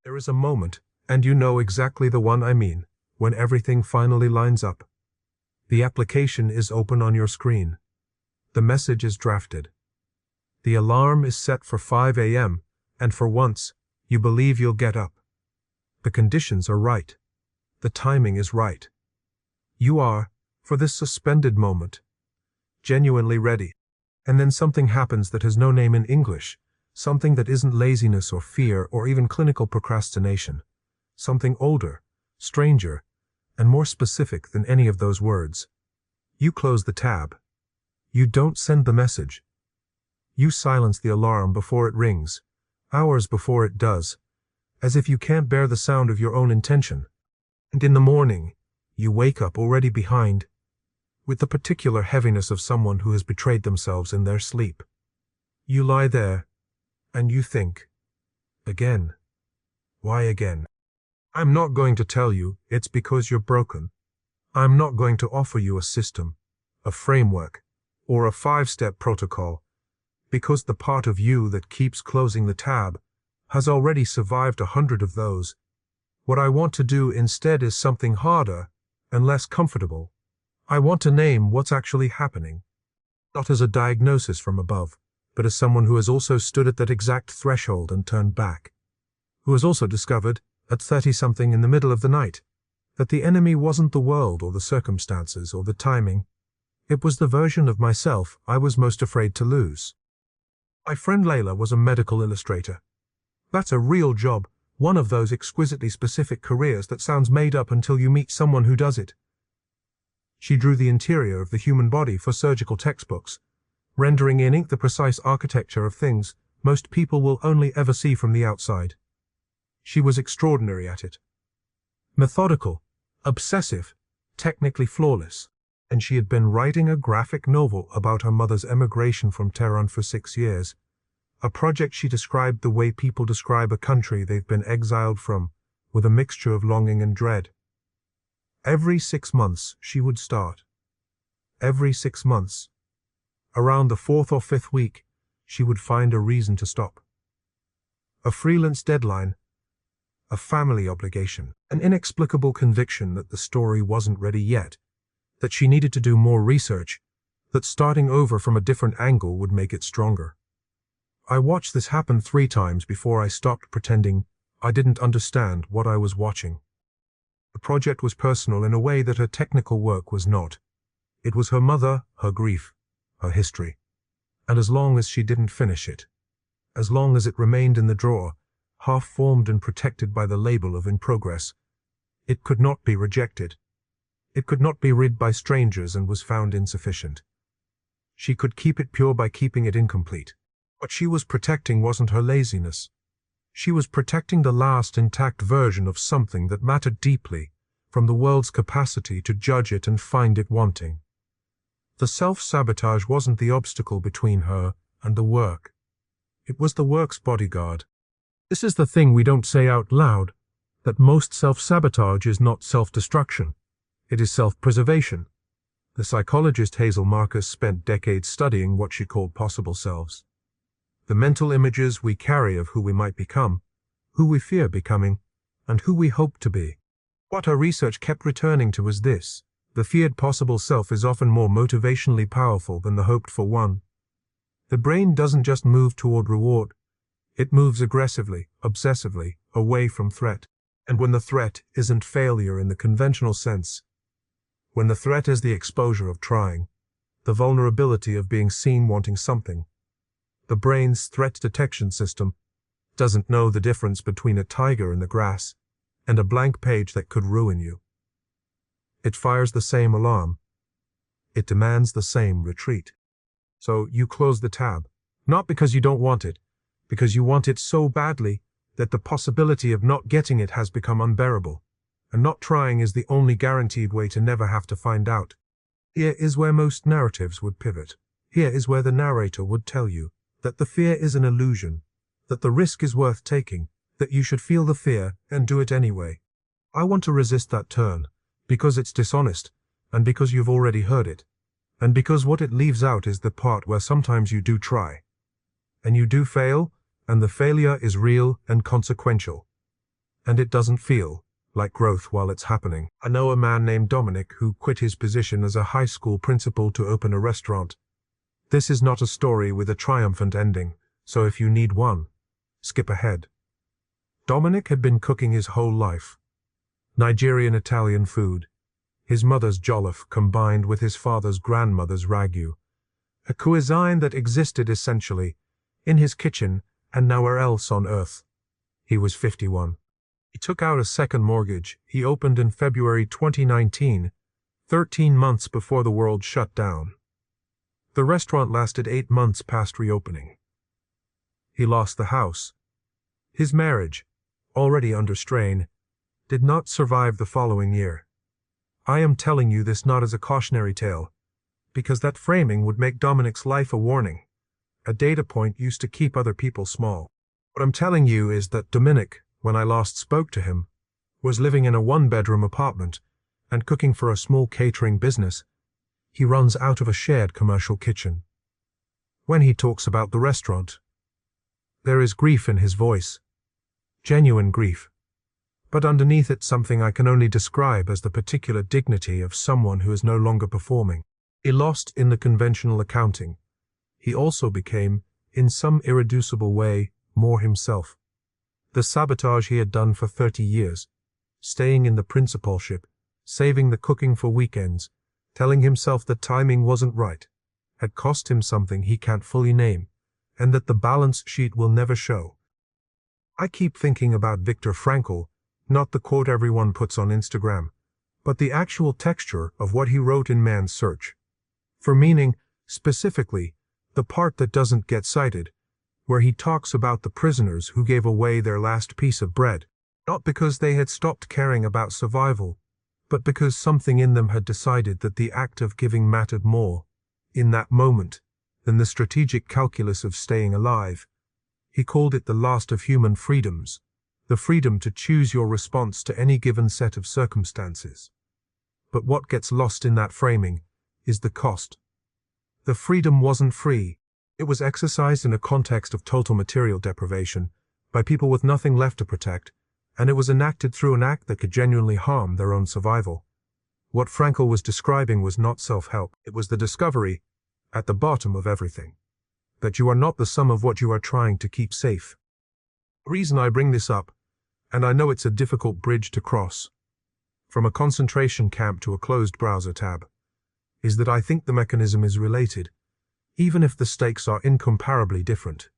There is a moment, and you know exactly the one I mean, when everything finally lines up. The application is open on your screen. The message is drafted. The alarm is set for 5 a.m., and for once, you believe you'll get up. The conditions are right. The timing is right. You are, for this suspended moment, genuinely ready. And then something happens that has no name in English, something that isn't laziness or fear or even clinical procrastination, something older, stranger, and more specific than any of those words. You close the tab. You don't send the message. You silence the alarm before it rings, hours before it does, as if you can't bear the sound of your own intention. And in the morning, you wake up already behind, with the particular heaviness of someone who has betrayed themselves in their sleep. You lie there, and you think, again. Why again? I'm not going to tell you it's because you're broken. I'm not going to offer you a system, a framework, or a 5-step protocol, because the part of you that keeps closing the tab has already survived 100 of those. What I want to do instead is something harder and less comfortable. I want to name what's actually happening, not as a diagnosis from above, but as someone who has also stood at that exact threshold and turned back, who has also discovered, at 30-something in the middle of the night, that the enemy wasn't the world or the circumstances or the timing. It was the version of myself I was most afraid to lose. My friend Layla was a medical illustrator. That's a real job, one of those exquisitely specific careers that sounds made up until you meet someone who does it. She drew the interior of the human body for surgical textbooks, rendering in ink the precise architecture of things most people will only ever see from the outside. She was extraordinary at it. Methodical, obsessive, technically flawless, and she had been writing a graphic novel about her mother's emigration from Tehran for 6 years, a project she described the way people describe a country they've been exiled from, with a mixture of longing and dread. Every 6 months she would start. Every 6 months. Around the 4th or 5th week, she would find a reason to stop. A freelance deadline, a family obligation, an inexplicable conviction that the story wasn't ready yet, that she needed to do more research, that starting over from a different angle would make it stronger. I watched this happen 3 times before I stopped pretending I didn't understand what I was watching. The project was personal in a way that her technical work was not. It was her mother, her grief, her history. And as long as she didn't finish it, as long as it remained in the drawer, half-formed and protected by the label of in progress, it could not be rejected. It could not be read by strangers and was found insufficient. She could keep it pure by keeping it incomplete. What she was protecting wasn't her laziness. She was protecting the last intact version of something that mattered deeply, from the world's capacity to judge it and find it wanting. The self-sabotage wasn't the obstacle between her and the work. It was the work's bodyguard. This is the thing we don't say out loud, that most self-sabotage is not self-destruction. It is self-preservation. The psychologist Hazel Marcus spent decades studying what she called possible selves. The mental images we carry of who we might become, who we fear becoming, and who we hope to be. What her research kept returning to was this: the feared possible self is often more motivationally powerful than the hoped-for one. The brain doesn't just move toward reward. It moves aggressively, obsessively, away from threat. And when the threat isn't failure in the conventional sense, when the threat is the exposure of trying, the vulnerability of being seen wanting something, the brain's threat detection system doesn't know the difference between a tiger in the grass and a blank page that could ruin you. It fires the same alarm. It demands the same retreat. So you close the tab, not because you don't want it, because you want it so badly that the possibility of not getting it has become unbearable, and not trying is the only guaranteed way to never have to find out. Here is where most narratives would pivot. Here is where the narrator would tell you that the fear is an illusion, that the risk is worth taking, that you should feel the fear and do it anyway. I want to resist that turn, because it's dishonest, and because you've already heard it, and because what it leaves out is the part where sometimes you do try, and you do fail, and the failure is real and consequential. And it doesn't feel like growth while it's happening. I know a man named Dominic who quit his position as a high school principal to open a restaurant. This is not a story with a triumphant ending, so if you need one, skip ahead. Dominic had been cooking his whole life. Nigerian-Italian food, his mother's jollof combined with his father's grandmother's ragu, a cuisine that existed essentially in his kitchen and nowhere else on earth. He was 51. He took out a second mortgage. He opened in February 2019, 13 months before the world shut down. The restaurant lasted 8 months past reopening. He lost the house. His marriage, already under strain, did not survive the following year. I am telling you this not as a cautionary tale, because that framing would make Dominic's life a warning, a data point used to keep other people small. What I'm telling you is that Dominic, when I last spoke to him, was living in a one-bedroom apartment and cooking for a small catering business. He runs out of a shared commercial kitchen. When he talks about the restaurant, there is grief in his voice. Genuine grief. But underneath it something I can only describe as the particular dignity of someone who is no longer performing. He lost in the conventional accounting. He also became, in some irreducible way, more himself. The sabotage he had done for 30 years, staying in the principalship, saving the cooking for weekends, telling himself that timing wasn't right, had cost him something he can't fully name, and that the balance sheet will never show. I keep thinking about Viktor Frankl, not the quote everyone puts on Instagram, but the actual texture of what he wrote in Man's Search. For meaning, specifically, the part that doesn't get cited, where he talks about the prisoners who gave away their last piece of bread, not because they had stopped caring about survival, but because something in them had decided that the act of giving mattered more, in that moment, than the strategic calculus of staying alive. He called it the last of human freedoms, the freedom to choose your response to any given set of circumstances. But what gets lost in that framing is the cost. The freedom wasn't free. It was exercised in a context of total material deprivation, by people with nothing left to protect, and it was enacted through an act that could genuinely harm their own survival. What Frankl was describing was not self-help. It was the discovery, at the bottom of everything, that you are not the sum of what you are trying to keep safe. The reason I bring this up, and I know it's a difficult bridge to cross, from a concentration camp to a closed browser tab, is that I think the mechanism is related, even if the stakes are incomparably different.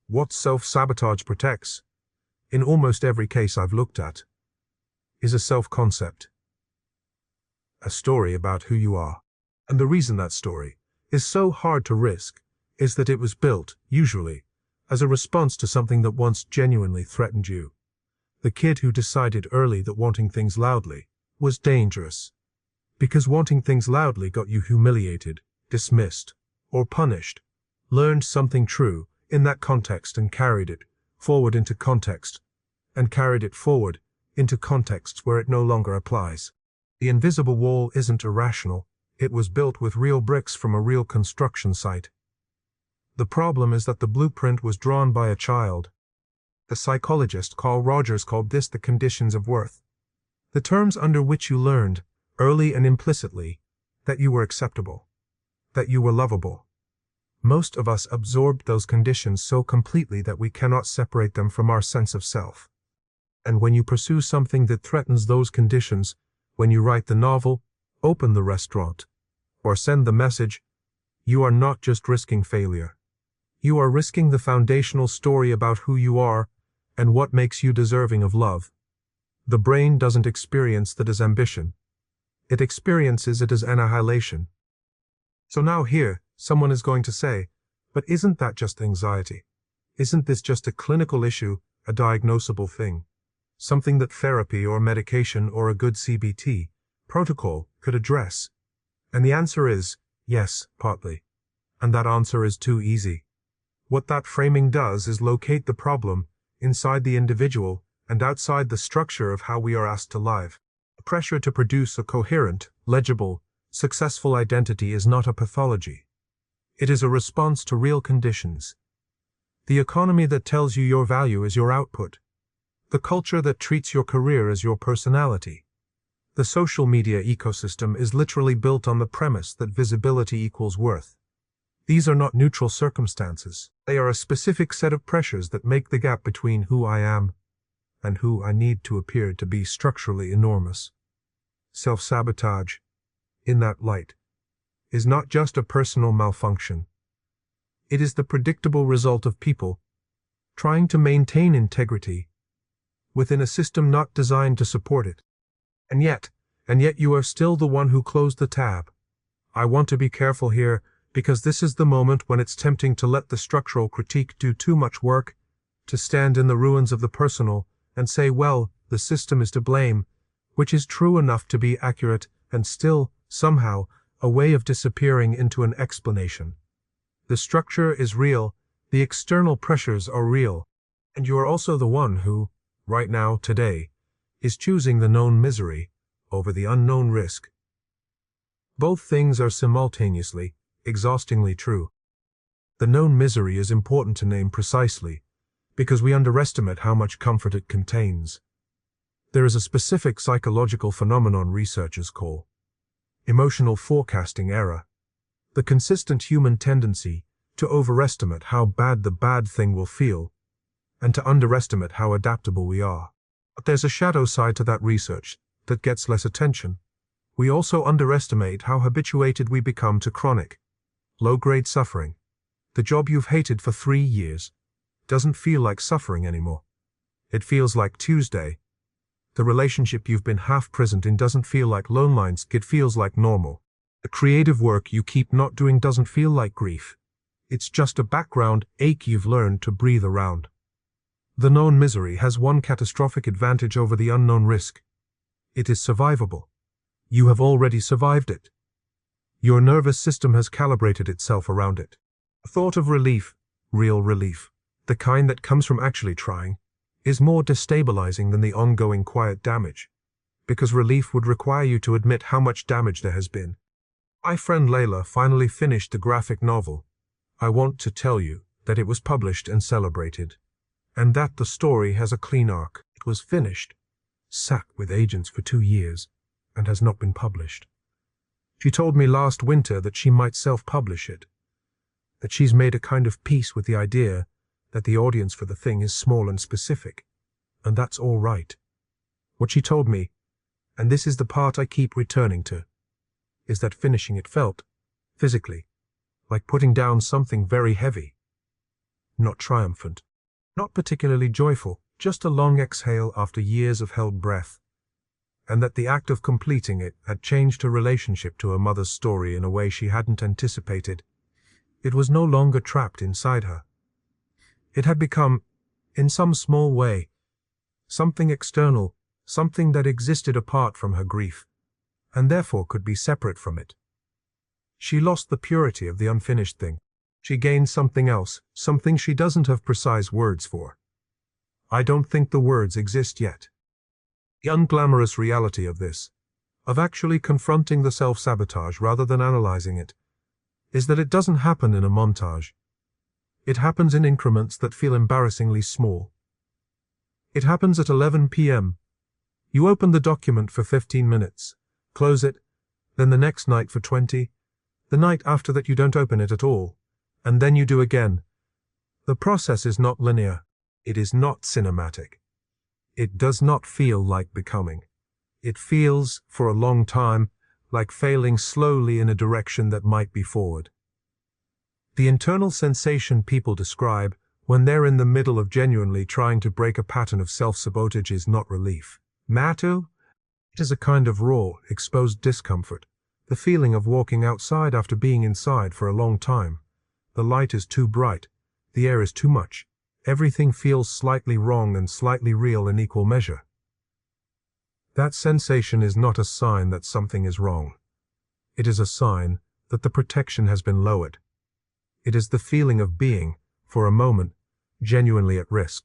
What self-sabotage protects, in almost every case I've looked at, is a self-concept. A story about who you are. And the reason that story is so hard to risk is that it was built, usually, as a response to something that once genuinely threatened you. The kid who decided early that wanting things loudly was dangerous, because wanting things loudly got you humiliated, dismissed, or punished, learned something true in that context and carried it forward into context, and carried it forward into contexts where it no longer applies. The invisible wall isn't irrational. It was built with real bricks from a real construction site. The problem is that the blueprint was drawn by a child. The psychologist Carl Rogers called this the conditions of worth, the terms under which you learned, early and implicitly, that you were acceptable, that you were lovable. Most of us absorbed those conditions so completely that we cannot separate them from our sense of self. And when you pursue something that threatens those conditions, when you write the novel, open the restaurant, or send the message, you are not just risking failure. You are risking the foundational story about who you are and what makes you deserving of love. The brain doesn't experience that as ambition. It experiences it as annihilation. So now here, someone is going to say, but isn't that just anxiety? Isn't this just a clinical issue, a diagnosable thing? Something that therapy or medication or a good CBT protocol could address? And the answer is, yes, partly. And that answer is too easy. What that framing does is locate the problem inside the individual and outside the structure of how we are asked to live. The pressure to produce a coherent, legible, successful identity is not a pathology. It is a response to real conditions. The economy that tells you your value is your output. The culture that treats your career as your personality. The social media ecosystem is literally built on the premise that visibility equals worth. These are not neutral circumstances. They are a specific set of pressures that make the gap between who I am and who I need to appear to be structurally enormous. Self-sabotage, in that light, is not just a personal malfunction. It is the predictable result of people trying to maintain integrity within a system not designed to support it. And yet you are still the one who closed the tab. I want to be careful here, because this is the moment when it's tempting to let the structural critique do too much work, to stand in the ruins of the personal and say, well, the system is to blame, which is true enough to be accurate and still, somehow, a way of disappearing into an explanation. The structure is real, the external pressures are real, and you are also the one who, right now, today, is choosing the known misery over the unknown risk. Both things are simultaneously, exhaustingly true. The known misery is important to name precisely, because we underestimate how much comfort it contains. There is a specific psychological phenomenon researchers call emotional forecasting error, the consistent human tendency to overestimate how bad the bad thing will feel, and to underestimate how adaptable we are. But there's a shadow side to that research that gets less attention. We also underestimate how habituated we become to chronic, low-grade suffering. The job you've hated for 3 years doesn't feel like suffering anymore. It feels like Tuesday. The relationship you've been half-prisoned in doesn't feel like loneliness, it feels like normal. The creative work you keep not doing doesn't feel like grief. It's just a background ache you've learned to breathe around. The known misery has one catastrophic advantage over the unknown risk. It is survivable. You have already survived it. Your nervous system has calibrated itself around it. A thought of relief, real relief, the kind that comes from actually trying, is more destabilizing than the ongoing quiet damage, because relief would require you to admit how much damage there has been. My friend Layla finally finished the graphic novel. I want to tell you that it was published and celebrated, and that the story has a clean arc. It was finished, sat with agents for 2 years, and has not been published. She told me last winter that she might self-publish it, that she's made a kind of peace with the idea that the audience for the thing is small and specific, and that's all right. What she told me, and this is the part I keep returning to, is that finishing it felt, physically, like putting down something very heavy. Not triumphant, not particularly joyful, just a long exhale after years of held breath, and that the act of completing it had changed her relationship to her mother's story in a way she hadn't anticipated. It was no longer trapped inside her. It had become, in some small way, something external, something that existed apart from her grief, and therefore could be separate from it. She lost the purity of the unfinished thing. She gained something else, something she doesn't have precise words for. I don't think the words exist yet. The unglamorous reality of this, of actually confronting the self-sabotage rather than analyzing it, is that it doesn't happen in a montage. It happens in increments that feel embarrassingly small. It happens at 11 p.m. You open the document for 15 minutes, close it, then the next night for 20, the night after that you don't open it at all, and then you do again. The process is not linear. It is not cinematic. It does not feel like becoming. It feels, for a long time, like failing slowly in a direction that might be forward. The internal sensation people describe when they're in the middle of genuinely trying to break a pattern of self-sabotage is not relief. Matu? It is a kind of raw, exposed discomfort, the feeling of walking outside after being inside for a long time. The light is too bright, the air is too much, everything feels slightly wrong and slightly real in equal measure. That sensation is not a sign that something is wrong. It is a sign that the protection has been lowered. It is the feeling of being, for a moment, genuinely at risk.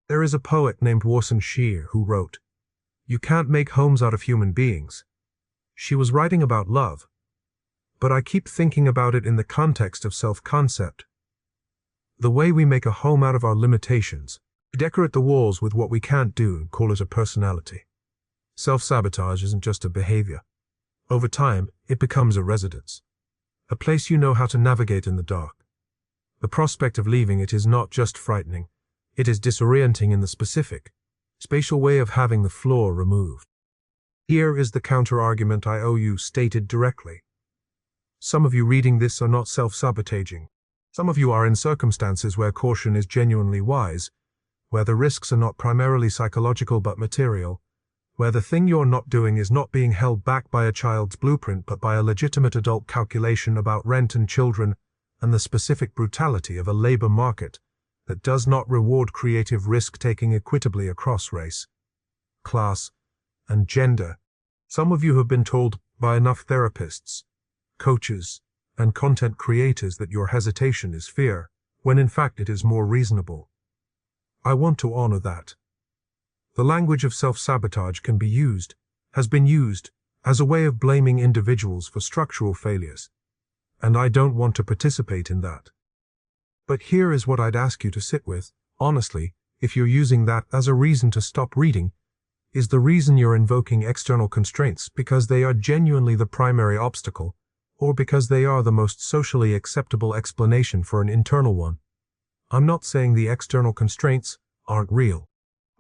There is a poet named Warsan Shir who wrote, "You can't make homes out of human beings." She was writing about love, but I keep thinking about it in the context of self-concept. The way we make a home out of our limitations. We decorate the walls with what we can't do and call it a personality. Self-sabotage isn't just a behavior. Over time, it becomes a residence. A place you know how to navigate in the dark. The prospect of leaving it is not just frightening, it is disorienting in the specific, spatial way of having the floor removed. Here is the counter-argument I owe you stated directly. Some of you reading this are not self-sabotaging. Some of you are in circumstances where caution is genuinely wise, where the risks are not primarily psychological but material, where the thing you're not doing is not being held back by a child's blueprint but by a legitimate adult calculation about rent and children and the specific brutality of a labor market that does not reward creative risk-taking equitably across race, class, and gender. Some of you have been told by enough therapists, coaches, and content creators that your hesitation is fear, when in fact it is more reasonable. I want to honor that. The language of self-sabotage can be used, has been used, as a way of blaming individuals for structural failures, and I don't want to participate in that. But here is what I'd ask you to sit with, honestly, if you're using that as a reason to stop reading. Is the reason you're invoking external constraints because they are genuinely the primary obstacle, or because they are the most socially acceptable explanation for an internal one? I'm not saying the external constraints aren't real.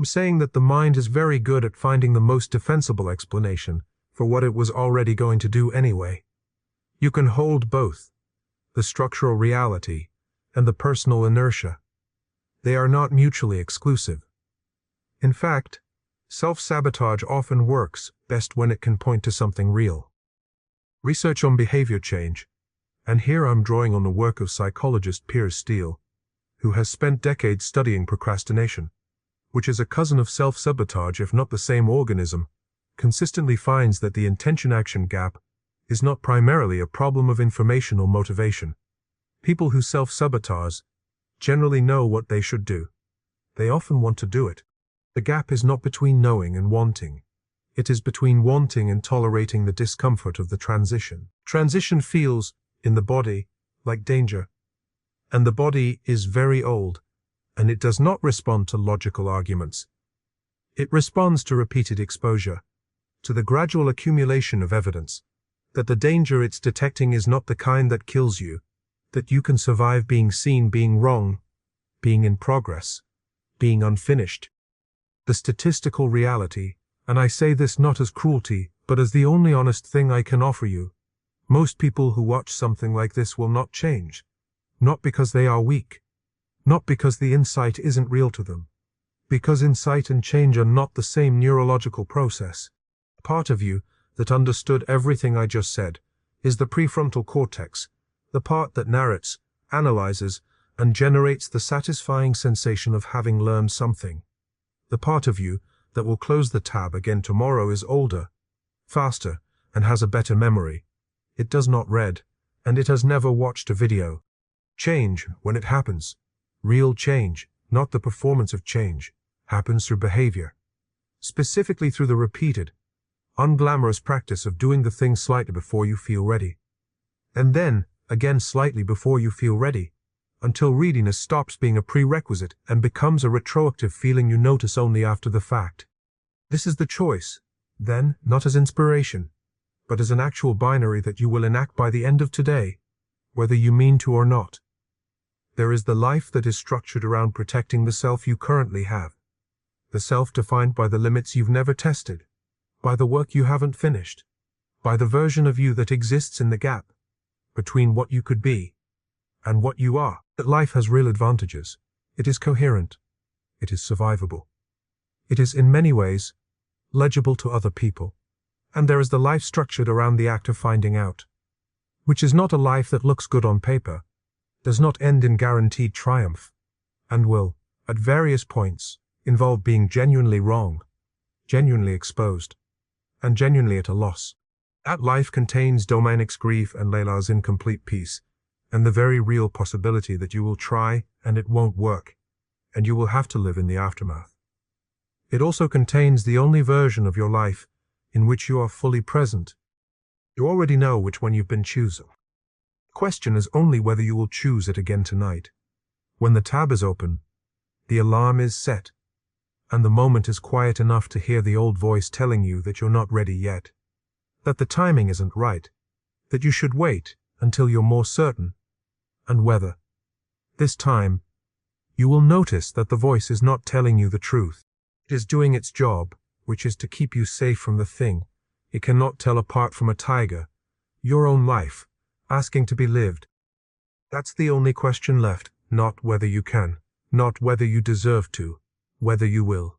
I'm saying that the mind is very good at finding the most defensible explanation for what it was already going to do anyway. You can hold both, the structural reality and the personal inertia. They are not mutually exclusive. In fact, self-sabotage often works best when it can point to something real. Research on behavior change, and here I'm drawing on the work of psychologist Piers Steele, who has spent decades studying procrastination, which is a cousin of self-sabotage if not the same organism, consistently finds that the intention-action gap is not primarily a problem of information or motivation. People who self-sabotage generally know what they should do. They often want to do it. The gap is not between knowing and wanting. It is between wanting and tolerating the discomfort of the transition. Transition feels, in the body, like danger. And the body is very old, and it does not respond to logical arguments. It responds to repeated exposure, to the gradual accumulation of evidence, that the danger it's detecting is not the kind that kills you, that you can survive being seen being wrong, being in progress, being unfinished. The statistical reality, and I say this not as cruelty, but as the only honest thing I can offer you, most people who watch something like this will not change, not because they are weak, not because the insight isn't real to them, because insight and change are not the same neurological process. A part of you that understood everything I just said is the prefrontal cortex, the part that narrates, analyzes, and generates the satisfying sensation of having learned something. The part of you that will close the tab again tomorrow is older, faster, and has a better memory. It does not read, and it has never watched a video. Change, when it happens, real change, not the performance of change, happens through behavior. Specifically through the repeated, unglamorous practice of doing the thing slightly before you feel ready. And then, again slightly before you feel ready, until readiness stops being a prerequisite and becomes a retroactive feeling you notice only after the fact. This is the choice, then, not as inspiration, but as an actual binary that you will enact by the end of today, whether you mean to or not. There is the life that is structured around protecting the self you currently have, the self defined by the limits you've never tested, by the work you haven't finished, by the version of you that exists in the gap between what you could be and what you are. That life has real advantages. It is coherent. It is survivable. It is in many ways legible to other people. And there is the life structured around the act of finding out, which is not a life that looks good on paper, does not end in guaranteed triumph, and will, at various points, involve being genuinely wrong, genuinely exposed, and genuinely at a loss. That life contains Dominic's grief and Layla's incomplete peace, and the very real possibility that you will try and it won't work, and you will have to live in the aftermath. It also contains the only version of your life in which you are fully present. You already know which one you've been choosing. The question is only whether you will choose it again tonight. When the tab is open, the alarm is set, and the moment is quiet enough to hear the old voice telling you that you're not ready yet, that the timing isn't right, that you should wait until you're more certain, and whether, this time, you will notice that the voice is not telling you the truth. It is doing its job, which is to keep you safe from the thing it cannot tell apart from a tiger, your own life, asking to be lived. That's the only question left, not whether you can, not whether you deserve to, whether you will.